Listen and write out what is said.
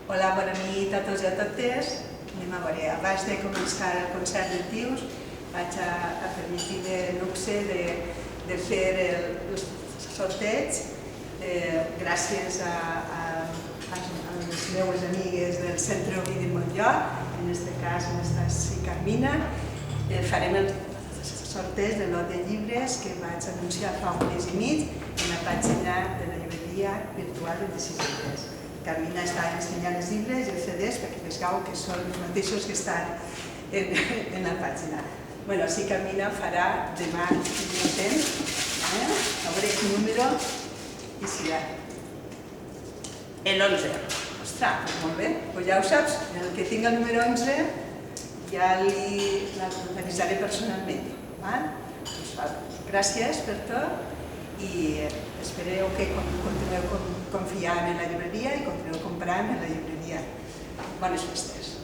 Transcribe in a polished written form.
Hola, bona nit a tots i a totes. Anem a veure, abans de començar el concert de Tius, vaig a permetir-me el luxe de fer el sorteig gràcies a les meves amigues del Centre Ovidi Montllor, en aquest cas Anastasi i Carmina. Farem el sorteig de lot de llibres que vaig anunciar fa un mes i mig en la pàgina de la llibreria virtual 26 llibres. Carmina està ensenyant els llibres i els CDs perquè vegeu que són els mateixos que estan en la pàgina. Bé, sí, Carmina farà demà un temps, a veure quin número i si hi ha. El 11. Ostres, molt bé, doncs ja ho saps, el que tingui el número 11 ja l'avisaré personalment. Gràcies per tot i espereu que continueu confiant en la llibreria i continueu comprant en la llibreria. Bones festes!